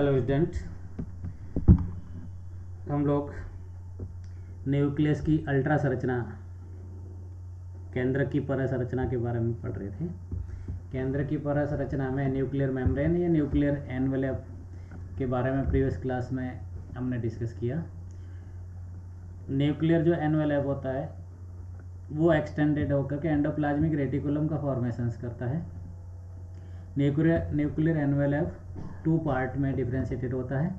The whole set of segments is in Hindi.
हेलो स्टूडेंट, हम लोग न्यूक्लियस की अल्ट्रा संरचना, केंद्र की परत संरचना के बारे में पढ़ रहे थे। केंद्र की परत संरचना में न्यूक्लियर मेम्ब्रेन या न्यूक्लियर एनवेलप के बारे में प्रीवियस क्लास में हमने डिस्कस किया। न्यूक्लियर जो एनवेलप होता है वो एक्सटेंडेड होकर के एंडोप्लाज्मिक रेटिकुलम का फॉर्मेशन करता है। न्यूक्लियर एनवेलप टू पार्ट में डिफ्रेंशिएटेड होता है,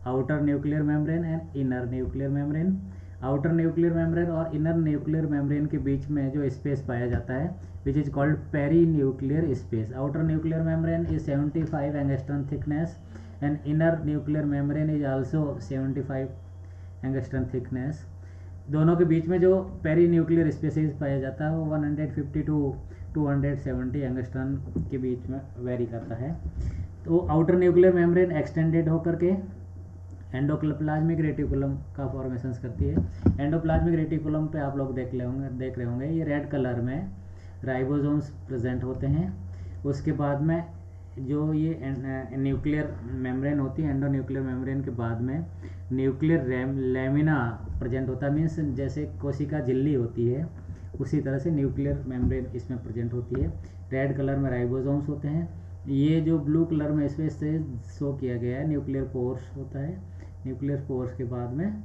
outer nuclear membrane and inner nuclear membrane. Outer nuclear membrane और इनर न्यूक्लियर मेम्ब्रेन के बीच में जो स्पेस पाया जाता है which is called peri nuclear space. Outer nuclear membrane is 75 angstrom thickness and inner nuclear membrane is also 75 angstrom thickness. दोनों के बीच में जो पेरी न्यूक्लियर स्पेसिस पाया जाता है वो 150 टू 270 एंगस्ट्रॉम के बीच में वेरी करता है। तो आउटर न्यूक्लियर मेम्ब्रेन एक्सटेंडेड होकर के एंडोप्लाज्मिक रेटिकुलम का फॉर्मेशन करती है। एंडोप्लाज्मिक रेटिकुलम पे आप लोग देख रहे होंगे ये रेड कलर में राइबोसोम्स प्रेजेंट होते हैं। उसके बाद में जो ये न्यूक्लियर मेम्ब्रेन होती है, एंडो न्यूक्लियर मेम्ब्रेन के बाद में न्यूक्लियर लेमिना प्रेजेंट होता है। मीन्स जैसे कोशिका झिल्ली होती है उसी तरह से न्यूक्लियर मेम्ब्रेन इसमें प्रेजेंट होती है। रेड कलर में राइबोसोम्स होते हैं। ये जो ब्लू कलर में स्पेस से शो किया गया है न्यूक्लियर पोर्स होता है। न्यूक्लियर पोर्स के बाद में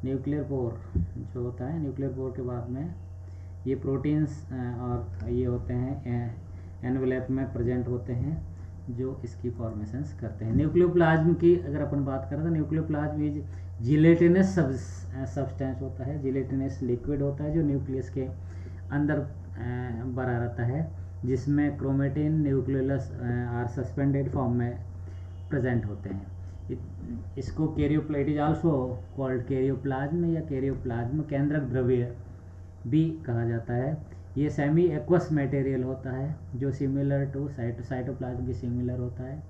न्यूक्लियर पोर जो होता है, न्यूक्लियर पोर के बाद में ये प्रोटीन्स और ये होते हैं एनवेलप में प्रेजेंट होते हैं जो इसकी फॉर्मेशंस करते हैं। न्यूक्लियोप्लाज्म की अगर अपन बात करें तो न्यूक्लियोप्लाज्म इज जिलेटिनस सब्सटेंस होता है, जिलेटिनस लिक्विड होता है जो न्यूक्लियस के अंदर भरा रहता है, जिसमें chromatin nucleolus are suspended form में प्रेजेंट होते हैं। इसको karyoplasm is also called karyoplasm या कैरियोप्लाज्म केंद्रक द्रव्य भी कहा जाता है। ये सेमी एक्वस मटेरियल होता है जो सिमिलर टू साइटोप्लाज्म की सिमिलर होता है।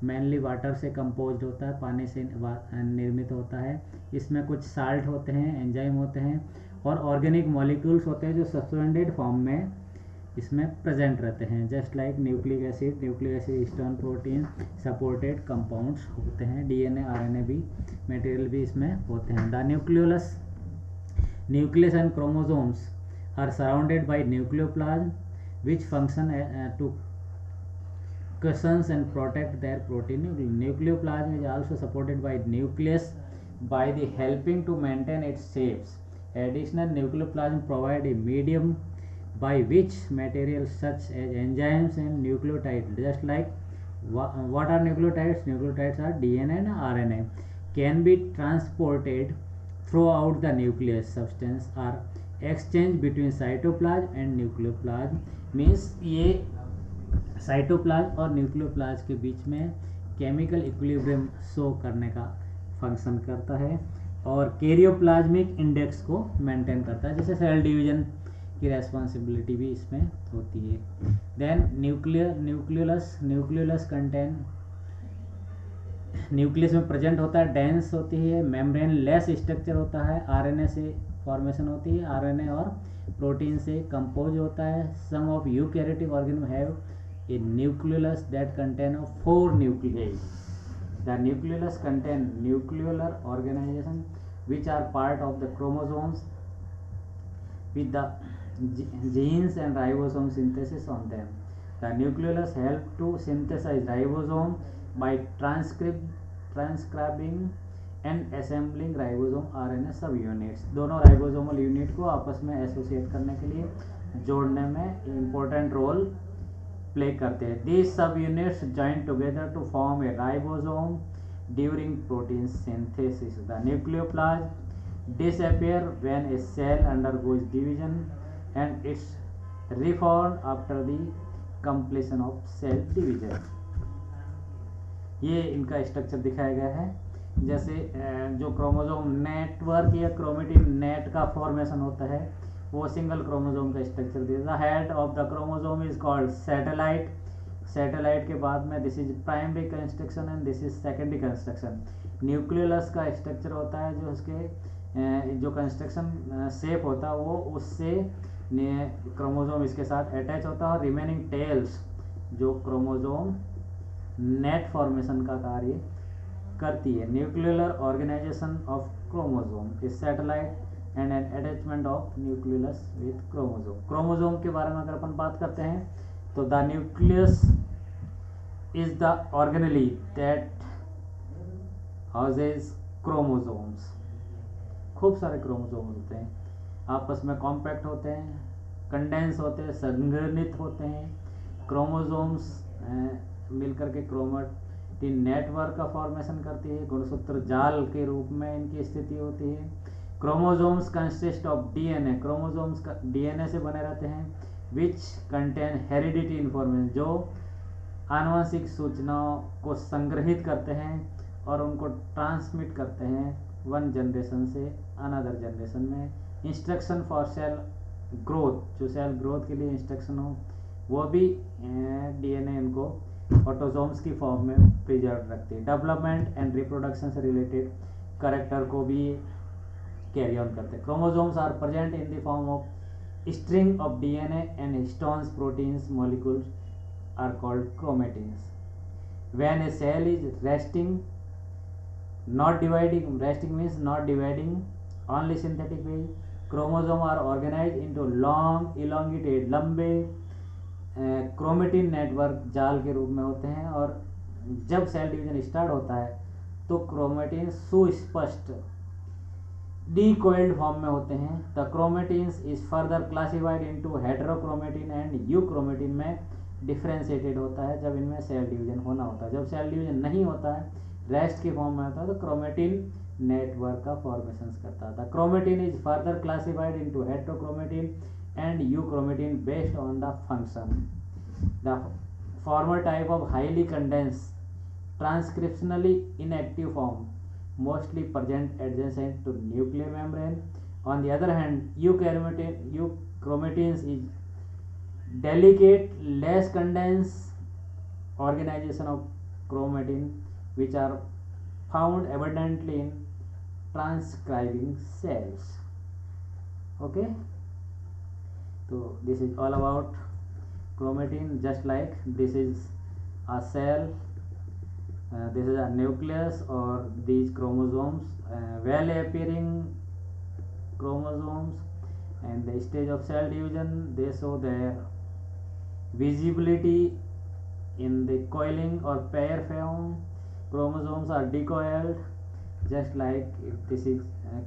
मेनली वाटर से कंपोज्ड होता है, पानी से निर्मित होता है। इसमें कुछ साल्ट होते हैं, एंजाइम होते हैं और ऑर्गेनिक मॉलिक्यूल्स होते हैं जो सस्पेंडेड फॉर्म में इसमें प्रेजेंट रहते हैं। Just like nucleic acid stone protein supported compounds होते हैं। डीएनए आरएनए भी मटेरियल भी इसमें होते हैं। The nucleus and chromosomes are surrounded by nucleoplasm which function to cushion and protect their protein. Nucleoplasm is also supported by nucleus by the helping to maintain its shapes. Additional nucleoplasm provide a medium by which materials such as enzymes and nucleotides, just like what are nucleotides? Nucleotides are DNA and RNA, can be transported throughout the nucleus. Substance are exchange between cytoplasm and nucleoplasm. Means ये साइटोप्लाज्म और न्यूक्लियोप्लाज्म के बीच में केमिकल इक्विलिब्रियम शो करने का फंक्शन करता है और कैरियोप्लाज्मिक इंडेक्स को मेंटेन करता है, जैसे सेल डिवीजन की रेस्पॉन्सिबिलिटी भी इसमें होती है। देन न्यूक्लियोलस कंटेन न्यूक्लियस में प्रेजेंट होता है, डेंस होती है, मेम्ब्रेन लेस स्ट्रक्चर होता है, आरएनए से फॉर्मेशन होती है, आरएनए और प्रोटीन से कंपोज होता है। Some of eukaryotic organism have a nucleolus that contain 4 nuclei. The nucleolus contain nucleolar organisation which are part of the chromosomes with the genes and ribosome synthesis on them. The nucleolus help to synthesize ribosome by transcribing and assembling ribosome RNA सब यूनिट्स। दोनों राइबोसोमल यूनिट को आपस में एसोसिएट करने के लिए जोड़ने में इम्पोर्टेंट रोल प्ले करते हैं। These sub units join together to form a ribosome during protein synthesis. The nucleoplasm disappear when a cell undergoes division and it's reformed after the completion of cell division। ये इनका स्ट्रक्चर दिखाया गया है। जैसे जो क्रोमोसोम नेटवर्क या क्रोमेटिन नेट का फॉर्मेशन होता है वो सिंगल क्रोमोसोम का स्ट्रक्चर दिया। The head of the chromosome is called satellite. Satellite के बाद में this is primary constriction and this is secondary constriction. Nucleolus का स्ट्रक्चर होता है जो उसके जो कंस्ट्रक्शन शेप होता है वो उससे क्रोमोसोम इसके साथ अटैच होता है और रिमेनिंग टेल्स जो क्रोमोसोम नेट फॉर्मेशन का कार्य करती है। Nuclear organization of chromosome is satellite and an attachment of nucleus with chromosome. Chromosome के बारे में अगर अपन बात करते हैं तो the nucleus is the organelle that houses chromosomes. खूब सारे क्रोमोसोम होते हैं, आपस में कॉम्पैक्ट होते हैं, कंडेंस होते हैं, संघनित होते हैं। क्रोमोसोम्स मिलकर के क्रोमेटिन नेटवर्क का फॉर्मेशन करती है, गुणसूत्र जाल के रूप में इनकी स्थिति होती है। Chromosomes consist of DNA, chromosomes का डीएनए से बने रहते हैं, विच कंटेन हेरिडिटी इन्फॉर्मेशन, जो आनुवंशिक सूचनाओं को संग्रहित करते हैं और उनको ट्रांसमिट करते हैं वन जनरेशन से अनदर जनरेशन में। इंस्ट्रक्शन फॉर सेल ग्रोथ, जो सेल ग्रोथ के लिए इंस्ट्रक्शन हो वो भी डीएनए इनको ऑटोसोम्स की फॉर्म में प्रिजर्व रखती है। डेवलपमेंट एंड रिप्रोडक्शन से रिलेटेड कैरेक्टर को भी कैरी ऑन करते हैं। Chromosomes are present in the form of string of DNA and histones proteins molecules are called chromatins. When a cell is resting not dividing, resting means not dividing, only synthetic way, chromosome are organized into long elongated लंबे क्रोमेटिन नेटवर्क जाल के रूप में होते हैं। और जब सेल डिवीजन स्टार्ट होता है तो क्रोमेटिन सुस्पष्ट डीकोइल्ड फॉर्म में होते हैं। The chromatins is further classified into heterochromatin and euchromatin में डिफ्रेंशिएटेड होता है जब इनमें सेल डिवीजन होना होता है। जब सेल डिवीजन नहीं होता है, रेस्ट की फॉर्म में होता है, तो क्रोमेटिन नेटवर्क का फॉर्मेशन करता था। Chromatin is further classified into heterochromatin and euchromatin based on the function. The former type of highly condense transcriptionally inactive form mostly present adjacent to nuclear membrane. On the other hand, euchromatins is delicate, less condensed organization of chromatin which are found abundantly in transcribing cells. Okay, so this is all about chromatin. Just like this is a cell, this is a nucleus or these chromosomes, well appearing chromosomes, and the stage of cell division, they show their visibility in the coiling or pair form. Chromosomes are decoiled, just like if this is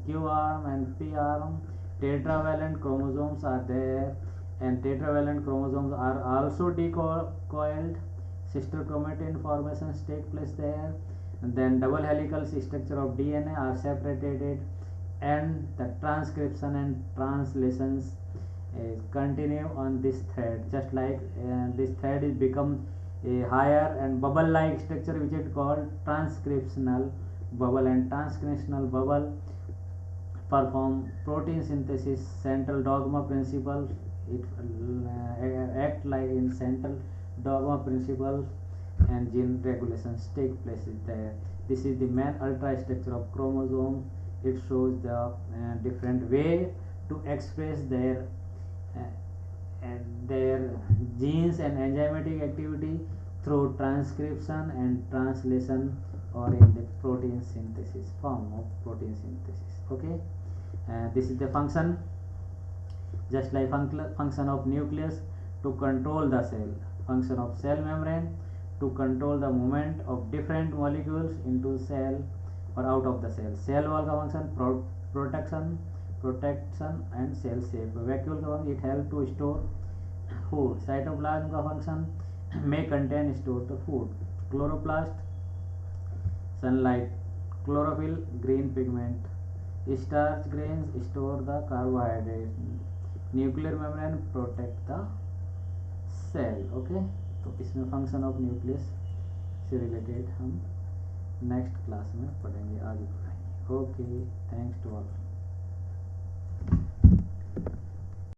Q arm and P arm. Tetravalent chromosomes are there, and tetravalent chromosomes are also decoiled. Sister chromatin formations take place there, and then double helical structure of DNA are separated, and the transcription and translations continue on this thread. Just like this thread is become a higher and bubble like structure which is called transcriptional bubble, and transcriptional bubble perform protein synthesis. Central dogma principle, it act like in central dogma principles, and gene regulations take place there. This is the main ultrastructure of chromosome. It shows the different way to express their genes and enzymatic activity through transcription and translation, or in the protein synthesis form of protein synthesis. Okay, this is the function. Just like function of nucleus to control the cell, function of cell membrane to control the movement of different molecules into cell or out of the cell. Cell wall का function protection and cell shape. Vacuole का function, it help to store food. Cytoplasm का function may contain store the food. Chloroplast, sunlight. Chlorophyll, green pigment. Starch grains store the carbohydrate. Nuclear membrane protect the cell. Okay, तो इसमें फंक्शन ऑफ न्यूक्लियस से रिलेटेड हम नेक्स्ट क्लास में पढ़ेंगे, आगे पढ़ेंगे. Okay, thanks to all.